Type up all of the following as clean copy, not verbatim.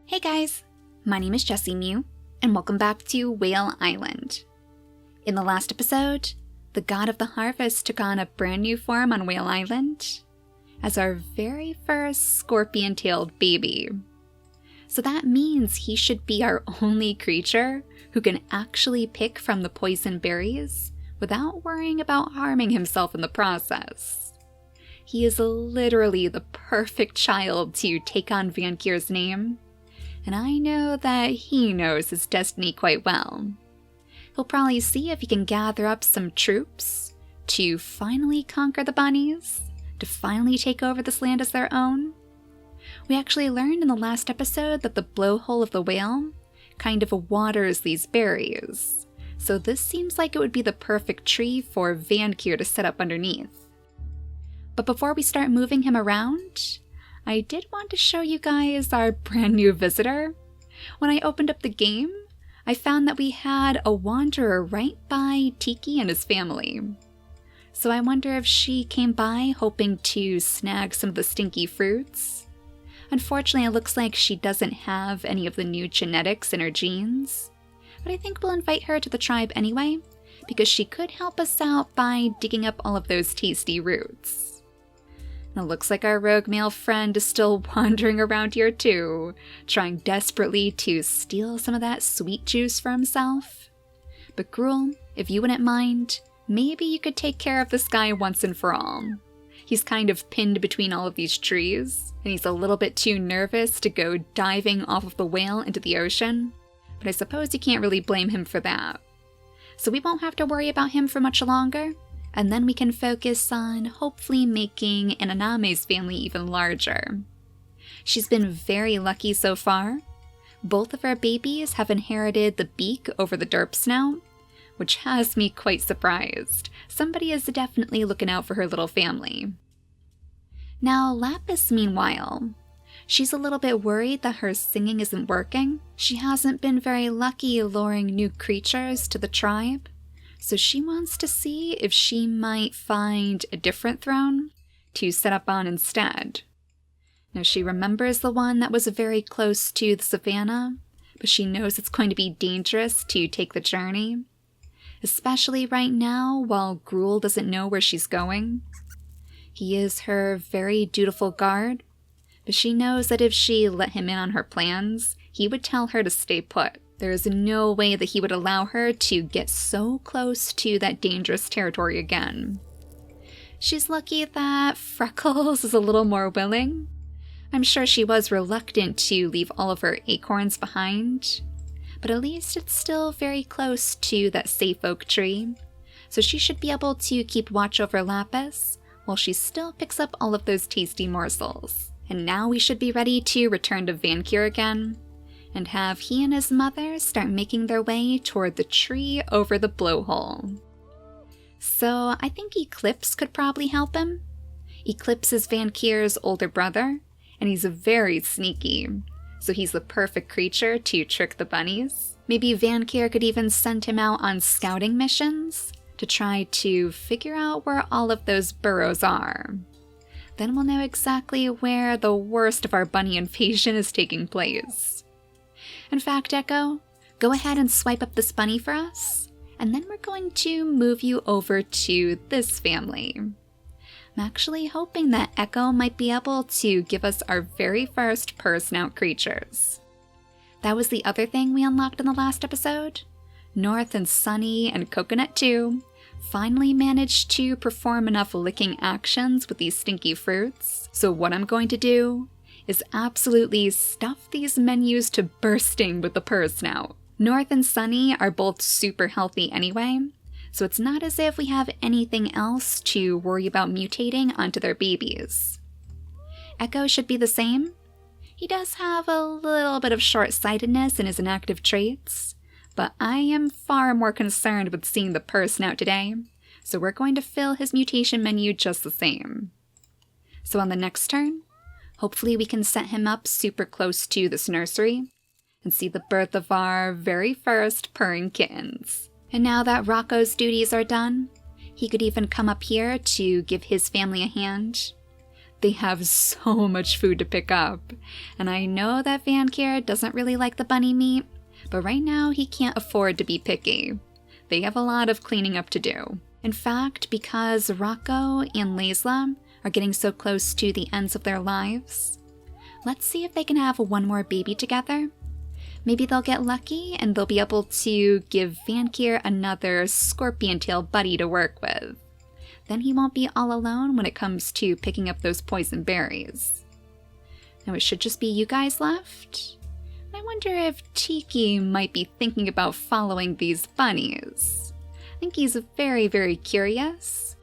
Hey guys, my name is JessiMew, and welcome back to Whale Island. In the last episode, the god of the harvest took on a brand new form on Whale Island as our very first scorpion-tailed baby. So that means he should be our only creature who can actually pick from the poison berries without worrying about harming himself in the process. He is literally the perfect child to take on Vankir's name, and I know that he knows his destiny quite well. He'll probably see if he can gather up some troops to finally conquer the bunnies, to finally take over this land as their own. We actually learned in the last episode that the blowhole of the whale kind of waters these berries, so this seems like it would be the perfect tree for Vankir to set up underneath. But before we start moving him around, I did want to show you guys our brand new visitor. When I opened up the game, I found that we had a wanderer right by Tiki and his family. So I wonder if she came by hoping to snag some of the stinky fruits. Unfortunately, it looks like she doesn't have any of the new genetics in her genes, but I think we'll invite her to the tribe anyway, because she could help us out by digging up all of those tasty roots. It looks like our rogue male friend is still wandering around here too, trying desperately to steal some of that sweet juice for himself. But Gruel, if you wouldn't mind, maybe you could take care of this guy once and for all. He's kind of pinned between all of these trees, and he's a little bit too nervous to go diving off of the whale into the ocean, but I suppose you can't really blame him for that. So we won't have to worry about him for much longer, and then we can focus on hopefully making Aname's family even larger. She's been very lucky so far. Both of our babies have inherited the beak over the derp snout, which has me quite surprised. Somebody is definitely looking out for her little family. Now Lapis, meanwhile, she's a little bit worried that her singing isn't working. She hasn't been very lucky luring new creatures to the tribe, so she wants to see if she might find a different throne to set up on instead. Now she remembers the one that was very close to the savannah, but she knows it's going to be dangerous to take the journey, especially right now while Gruel doesn't know where she's going. He is her very dutiful guard, but she knows that if she let him in on her plans, he would tell her to stay put. There is no way that he would allow her to get so close to that dangerous territory again. She's lucky that Freckles is a little more willing. I'm sure she was reluctant to leave all of her acorns behind, but at least it's still very close to that safe oak tree, so she should be able to keep watch over Lapis while she still picks up all of those tasty morsels. And now we should be ready to return to Vankir again, and have he and his mother start making their way toward the tree over the blowhole. So I think Eclipse could probably help him. Eclipse is Vankir's older brother, and he's very sneaky, so he's the perfect creature to trick the bunnies. Maybe Vankir could even send him out on scouting missions to try to figure out where all of those burrows are. Then we'll know exactly where the worst of our bunny invasion is taking place. In fact, Echo, go ahead and swipe up this bunny for us, and then we're going to move you over to this family. I'm actually hoping that Echo might be able to give us our very first Purr snout creatures. That was the other thing we unlocked in the last episode. North and Sunny and Coconut too finally managed to perform enough licking actions with these stinky fruits, so what I'm going to do is absolutely stuff these menus to bursting with the Purr snout. North and Sunny are both super healthy anyway, so it's not as if we have anything else to worry about mutating onto their babies. Echo should be the same. He does have a little bit of short-sightedness in his inactive traits, but I am far more concerned with seeing the Purr snout today, so we're going to fill his mutation menu just the same. So on the next turn, hopefully we can set him up super close to this nursery and see the birth of our very first purring kittens. And now that Rocco's duties are done, he could even come up here to give his family a hand. They have so much food to pick up, and I know that Vankir doesn't really like the bunny meat, but right now he can't afford to be picky. They have a lot of cleaning up to do. In fact, because Rocco and Laisla are getting so close to the ends of their lives, let's see if they can have one more baby together. Maybe they'll get lucky and they'll be able to give Vankir another scorpion tail buddy to work with. Then he won't be all alone when it comes to picking up those poison berries. Now it should just be you guys left. I wonder if Tiki might be thinking about following these bunnies. I think he's very, very curious.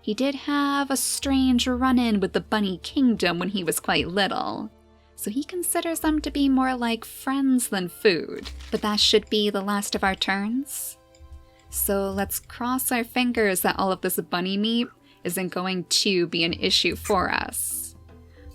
He did have a strange run-in with the bunny kingdom when he was quite little, so he considers them to be more like friends than food. But that should be the last of our turns. So let's cross our fingers that all of this bunny meat isn't going to be an issue for us.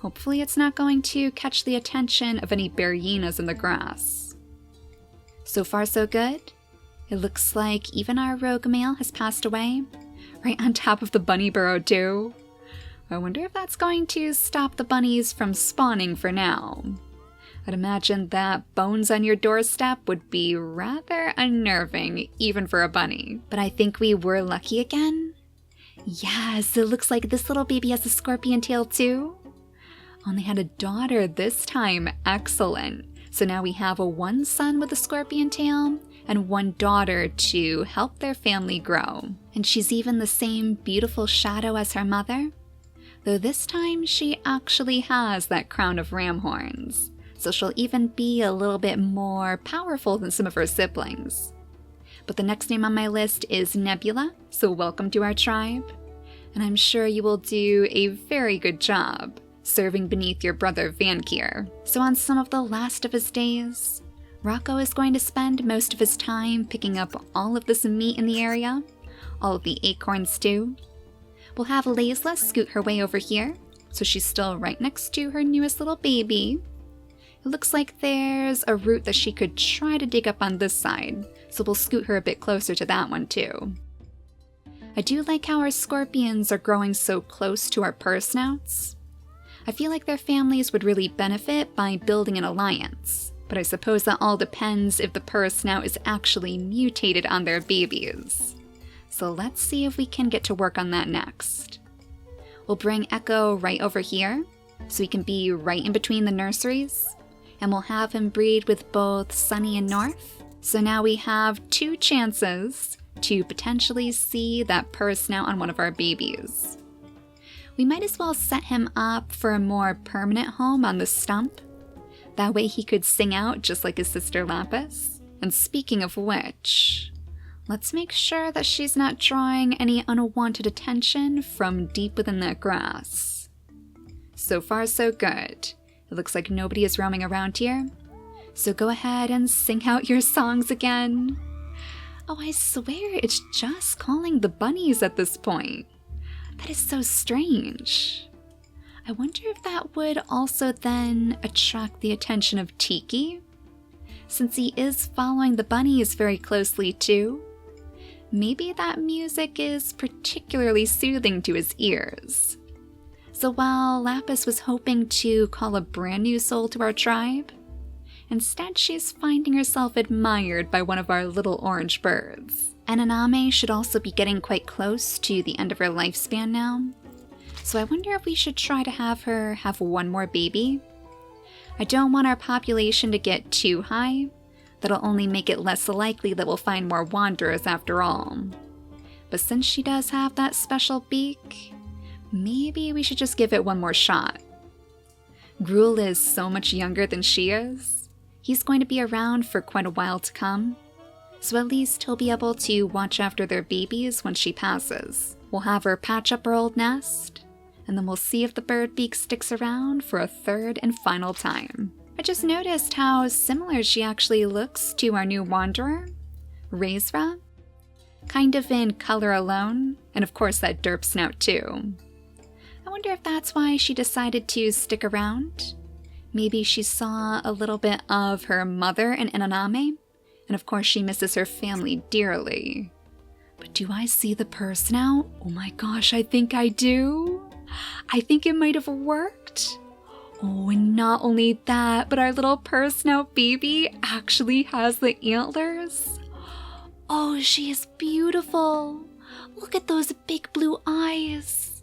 Hopefully it's not going to catch the attention of any berryinas in the grass. So far so good. It looks like even our rogue male has passed away, right on top of the bunny burrow too. I wonder if that's going to stop the bunnies from spawning for now. I'd imagine that bones on your doorstep would be rather unnerving, even for a bunny. But I think we were lucky again. Yes, it looks like this little baby has a scorpion tail too. Only had a daughter this time. Excellent. So now we have one son with a scorpion tail and one daughter to help their family grow. And she's even the same beautiful shadow as her mother, though this time she actually has that crown of ram horns. So she'll even be a little bit more powerful than some of her siblings. But the next name on my list is Nebula, so welcome to our tribe. And I'm sure you will do a very good job serving beneath your brother Vankir. So on some of the last of his days, Rocco is going to spend most of his time picking up all of this meat in the area, all of the acorns too. We'll have Laisla scoot her way over here, so she's still right next to her newest little baby. It looks like there's a root that she could try to dig up on this side, so we'll scoot her a bit closer to that one too. I do like how our scorpions are growing so close to our Purr snouts. I feel like their families would really benefit by building an alliance, but I suppose that all depends if the Purr snout is actually mutated on their babies. So let's see if we can get to work on that next. We'll bring Echo right over here, so he can be right in between the nurseries, and we'll have him breed with both Sunny and North. So now we have 2 chances to potentially see that Purr snout on one of our babies. We might as well set him up for a more permanent home on the stump. That way he could sing out just like his sister Lapis. And speaking of which, let's make sure that she's not drawing any unwanted attention from deep within that grass. So far so good. It looks like nobody is roaming around here. So go ahead and sing out your songs again. Oh, I swear it's just calling the bunnies at this point. That is so strange. I wonder if that would also then attract the attention of Tiki, since he is following the bunnies very closely too. Maybe that music is particularly soothing to his ears. So while Lapis was hoping to call a brand new soul to our tribe, instead she's finding herself admired by one of our little orange birds. And Aname should also be getting quite close to the end of her lifespan now, so I wonder if we should try to have her have one more baby. I don't want our population to get too high. That'll only make it less likely that we'll find more wanderers after all. But since she does have that special beak, maybe we should just give it one more shot. Gruel is so much younger than she is. He's going to be around for quite a while to come, so at least he'll be able to watch after their babies when she passes. We'll have her patch up her old nest, and then we'll see if the bird beak sticks around for a 3rd and final time. I just noticed how similar she actually looks to our new wanderer, Razra. Kind of in color alone, and of course that derp snout too. I wonder if that's why she decided to stick around. Maybe she saw a little bit of her mother in Inaname, and of course she misses her family dearly. But do I see the Purr snout? Oh my gosh, I think I do. I think it might have worked. Oh, and not only that, but our little Purr snout baby actually has the antlers. Oh, she is beautiful. Look at those big blue eyes.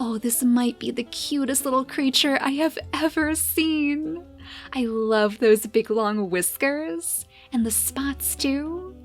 Oh, this might be the cutest little creature I have ever seen. I love those big long whiskers and the spots too.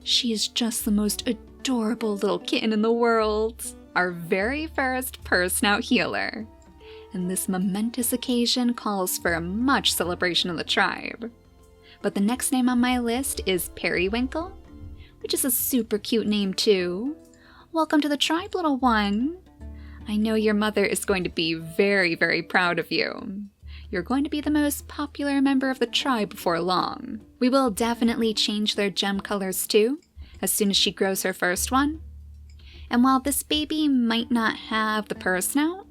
She is just the most adorable little kitten in the world. Our very first Purr snout healer. And this momentous occasion calls for much celebration of the tribe. But the next name on my list is Periwinkle, which is a super cute name too. Welcome to the tribe, little one. I know your mother is going to be very, very proud of you. You're going to be the most popular member of the tribe before long. We will definitely change their gem colors too, as soon as she grows her first one. And while this baby might not have the Purr snout,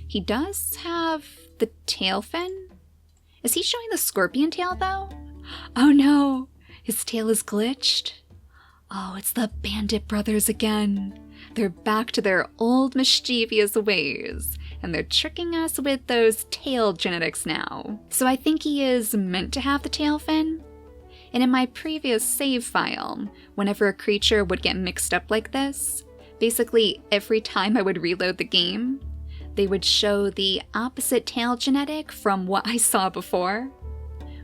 he does have the tail fin. Is he showing the scorpion tail though? Oh no, his tail is glitched. Oh, it's the Bandit brothers again. They're back to their old mischievous ways, and they're tricking us with those tail genetics now. So I think he is meant to have the tail fin. And in my previous save file, whenever a creature would get mixed up like this, basically every time I would reload the game, they would show the opposite tail genetic from what I saw before,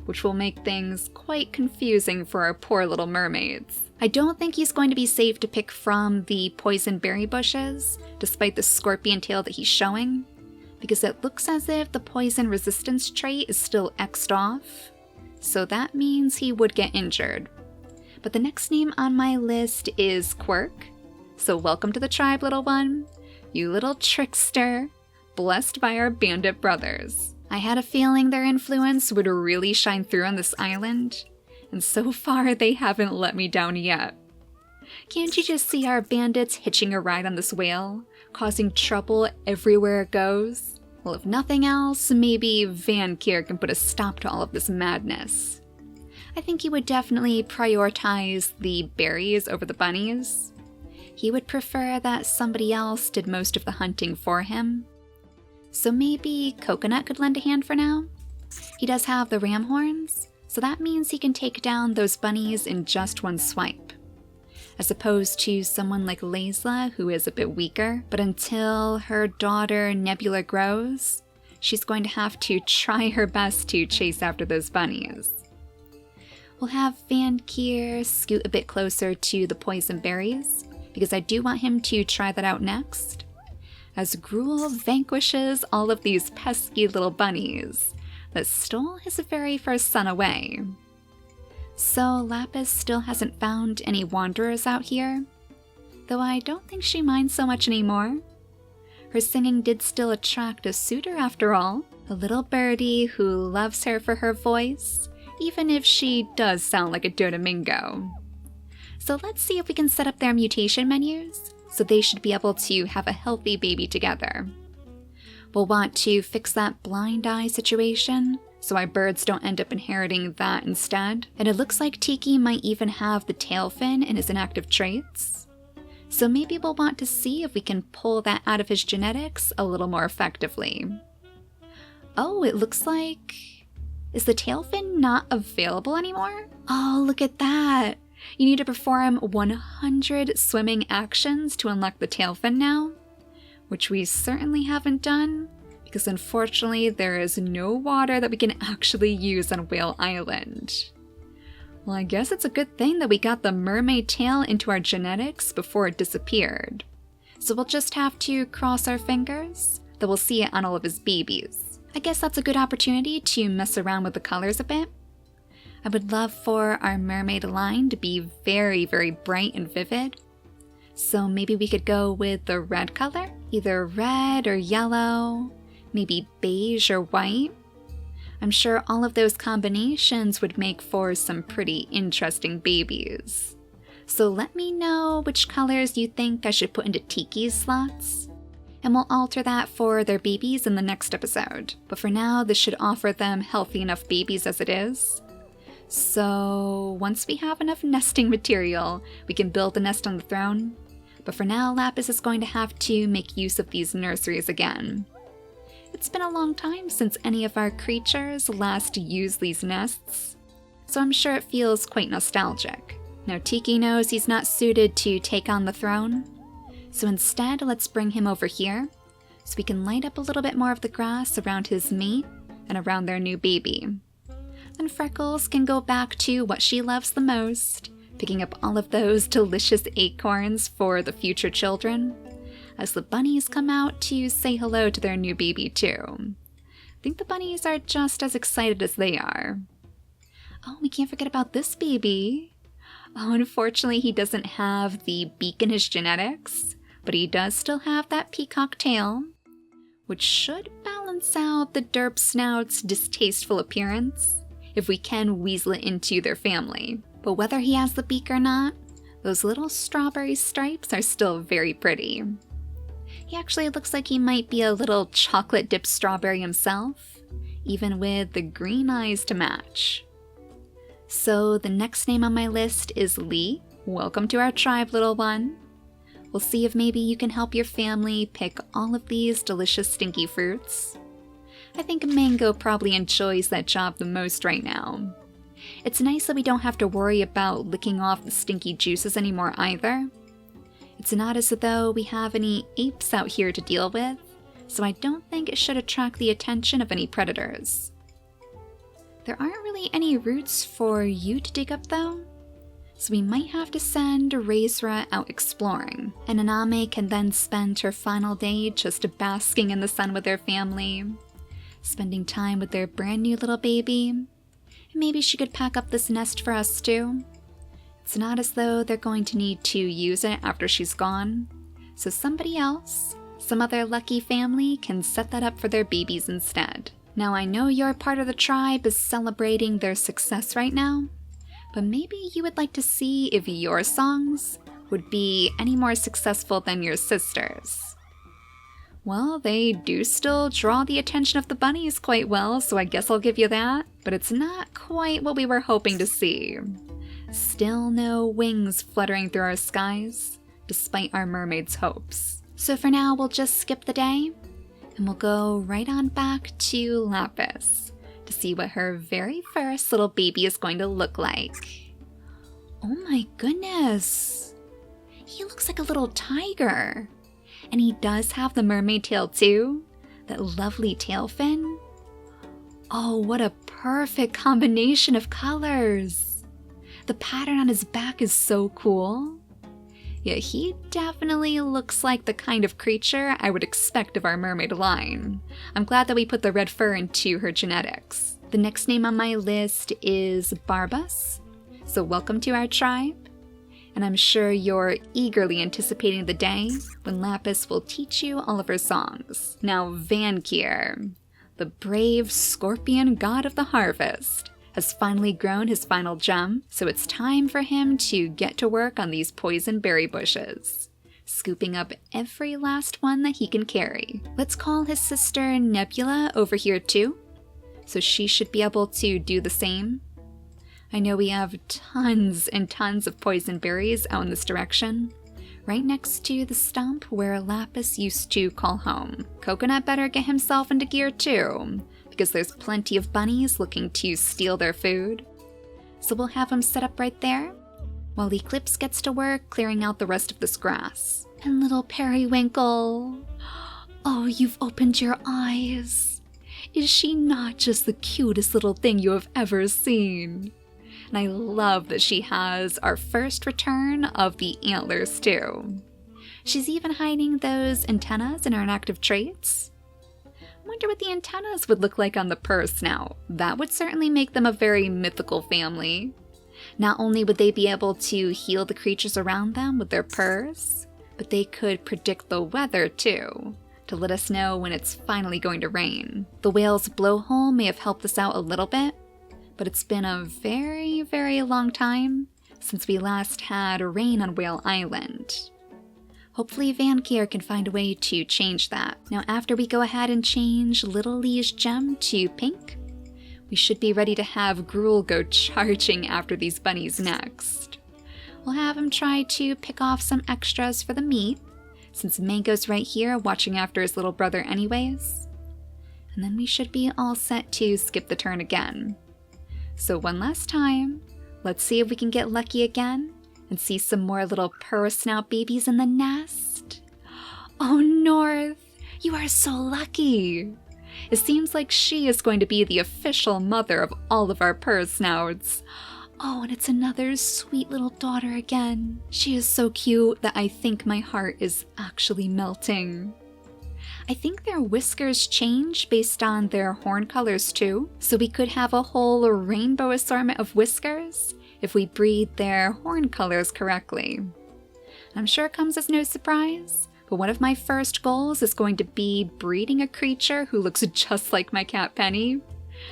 which will make things quite confusing for our poor little mermaids. I don't think he's going to be safe to pick from the poison berry bushes, despite the scorpion tail that he's showing, because it looks as if the poison resistance trait is still X'd off, so that means he would get injured. But the next name on my list is Quirk, so welcome to the tribe, little one, you little trickster, blessed by our bandit brothers. I had a feeling their influence would really shine through on this island, and so far they haven't let me down yet. Can't you just see our bandits hitching a ride on this whale, causing trouble everywhere it goes? Well, if nothing else, maybe Vankir can put a stop to all of this madness. I think he would definitely prioritize the berries over the bunnies. He would prefer that somebody else did most of the hunting for him. So maybe Coconut could lend a hand for now? He does have the ram horns, so that means he can take down those bunnies in just one swipe. As opposed to someone like Layla, who is a bit weaker, but until her daughter Nebula grows, she's going to have to try her best to chase after those bunnies. We'll have Vankir scoot a bit closer to the poison berries, because I do want him to try that out next, as Gruel vanquishes all of these pesky little bunnies that stole his very first son away. So Lapis still hasn't found any wanderers out here, though I don't think she minds so much anymore. Her singing did still attract a suitor after all, a little birdie who loves her for her voice, even if she does sound like a Dodomingo. So let's see if we can set up their mutation menus, so they should be able to have a healthy baby together. We'll want to fix that blind eye situation, so our birds don't end up inheriting that instead. And it looks like Tiki might even have the tail fin in his inactive traits. So maybe we'll want to see if we can pull that out of his genetics a little more effectively. Oh, it looks like... Is the tail fin not available anymore? Oh, look at that! You need to perform 100 swimming actions to unlock the tail fin now, which we certainly haven't done, because unfortunately there is no water that we can actually use on Whale Island. Well, I guess it's a good thing that we got the mermaid tail into our genetics before it disappeared. So we'll just have to cross our fingers that we'll see it on all of his babies. I guess that's a good opportunity to mess around with the colors a bit. I would love for our mermaid line to be very, very bright and vivid. So maybe we could go with the red color, either red or yellow, maybe beige or white. I'm sure all of those combinations would make for some pretty interesting babies. So let me know which colors you think I should put into Tiki's slots, and we'll alter that for their babies in the next episode. But for now, this should offer them healthy enough babies as it is. So once we have enough nesting material, we can build the nest on the throne. But for now, Lapis is going to have to make use of these nurseries again. It's been a long time since any of our creatures last used these nests, so I'm sure it feels quite nostalgic. Now Tiki knows he's not suited to take on the throne, so instead let's bring him over here so we can light up a little bit more of the grass around his mate and around their new baby. And Freckles can go back to what she loves the most, picking up all of those delicious acorns for the future children, as the bunnies come out to say hello to their new baby too. I think the bunnies are just as excited as they are. Oh, we can't forget about this baby. Oh, unfortunately he doesn't have the beak in his genetics, but he does still have that peacock tail, which should balance out the derp snout's distasteful appearance if we can weasel it into their family. But whether he has the beak or not, those little strawberry stripes are still very pretty. He actually looks like he might be a little chocolate-dipped strawberry himself, even with the green eyes to match. So the next name on my list is Lee. Welcome to our tribe, little one. We'll see if maybe you can help your family pick all of these delicious stinky fruits. I think Mango probably enjoys that job the most right now. It's nice that we don't have to worry about licking off the stinky juices anymore either. It's not as though we have any apes out here to deal with, so I don't think it should attract the attention of any predators. There aren't really any roots for you to dig up though, so we might have to send Razra out exploring, and Aname can then spend her final day just basking in the sun with their family, spending time with their brand new little baby. And maybe she could pack up this nest for us too. It's not as though they're going to need to use it after she's gone, so somebody else, some other lucky family, can set that up for their babies instead. Now I know your part of the tribe is celebrating their success right now, but maybe you would like to see if your songs would be any more successful than your sisters'. Well, they do still draw the attention of the bunnies quite well, so I guess I'll give you that, but it's not quite what we were hoping to see. Still no wings fluttering through our skies, despite our mermaid's hopes. So for now, we'll just skip the day, and we'll go right on back to Lapis to see what her very first little baby is going to look like. Oh my goodness! He looks like a little tiger! And he does have the mermaid tail too, that lovely tail fin. Oh, what a perfect combination of colors! The pattern on his back is so cool. Yeah, he definitely looks like the kind of creature I would expect of our mermaid line. I'm glad that we put the red fur into her genetics. The next name on my list is Barbas, so welcome to our tribe. And I'm sure you're eagerly anticipating the day when Lapis will teach you all of her songs. Now Vankir, the brave scorpion god of the harvest, has finally grown his final gem, so it's time for him to get to work on these poison berry bushes, scooping up every last one that he can carry. Let's call his sister Nebula over here too, so she should be able to do the same. I know we have tons and tons of poison berries out in this direction, right next to the stump where Lapis used to call home. Coconut better get himself into gear too, because there's plenty of bunnies looking to steal their food. So we'll have him set up right there, while Eclipse gets to work clearing out the rest of this grass. And little Periwinkle, oh, you've opened your eyes. Is she not just the cutest little thing you have ever seen? And I love that she has our first return of the antlers too. She's even hiding those antennas in her inactive traits. I wonder what the antennas would look like on the Purr snout. That would certainly make them a very mythical family. Not only would they be able to heal the creatures around them with their purrs, but they could predict the weather too, to let us know when it's finally going to rain. The whale's blowhole may have helped us out a little bit, but it's been a very, very long time since we last had rain on Whale Island. Hopefully Vankir can find a way to change that. Now after we go ahead and change Little Lee's gem to pink, we should be ready to have Gruel go charging after these bunnies next. We'll have him try to pick off some extras for the meat, since Mango's right here watching after his little brother anyways. And then we should be all set to skip the turn again. So one last time, let's see if we can get lucky again and see some more little Purr snout babies in the nest. Oh, North, you are so lucky. It seems like she is going to be the official mother of all of our Purr snouts. Oh, and it's another sweet little daughter again. She is so cute that I think my heart is actually melting. I think their whiskers change based on their horn colors too, so we could have a whole rainbow assortment of whiskers if we breed their horn colors correctly. I'm sure it comes as no surprise, but one of my first goals is going to be breeding a creature who looks just like my cat Penny.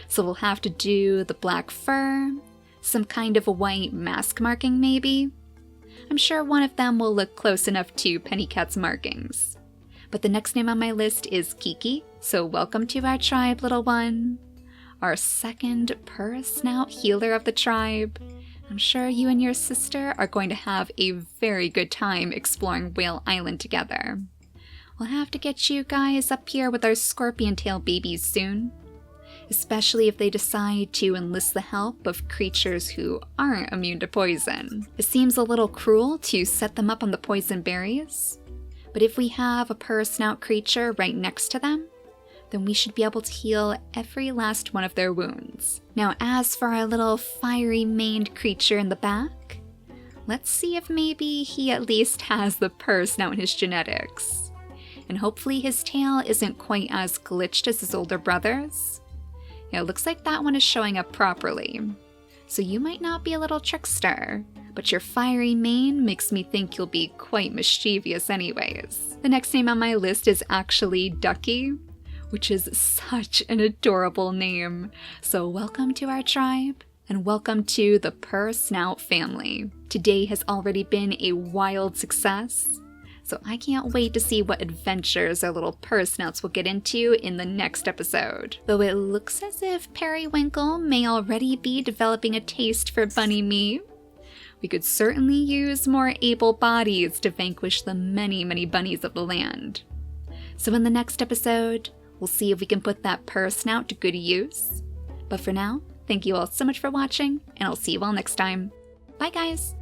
So we'll have to do the black fur, some kind of a white mask marking maybe. I'm sure one of them will look close enough to Penny Cat's markings. But the next name on my list is Kiki, so welcome to our tribe, little one. Our second Purr snout healer of the tribe. I'm sure you and your sister are going to have a very good time exploring Whale Island together. We'll have to get you guys up here with our scorpion tail babies soon, especially if they decide to enlist the help of creatures who aren't immune to poison. It seems a little cruel to set them up on the poison berries, but if we have a Purr snout creature right next to them, then we should be able to heal every last one of their wounds. Now, as for our little fiery maned creature in the back, let's see if maybe he at least has the Purr snout in his genetics. And hopefully his tail isn't quite as glitched as his older brothers. Yeah, it looks like that one is showing up properly. So you might not be a little trickster, but your fiery mane makes me think you'll be quite mischievous anyways. The next name on my list is actually Ducky, which is such an adorable name. So welcome to our tribe, and welcome to the Purr snout family. Today has already been a wild success, so I can't wait to see what adventures our little Purr snouts will get into in the next episode. Though it looks as if Periwinkle may already be developing a taste for bunny meat. We could certainly use more able bodies to vanquish the many, many bunnies of the land. So in the next episode, we'll see if we can put that Purr snout to good use. But for now, thank you all so much for watching, and I'll see you all next time. Bye guys!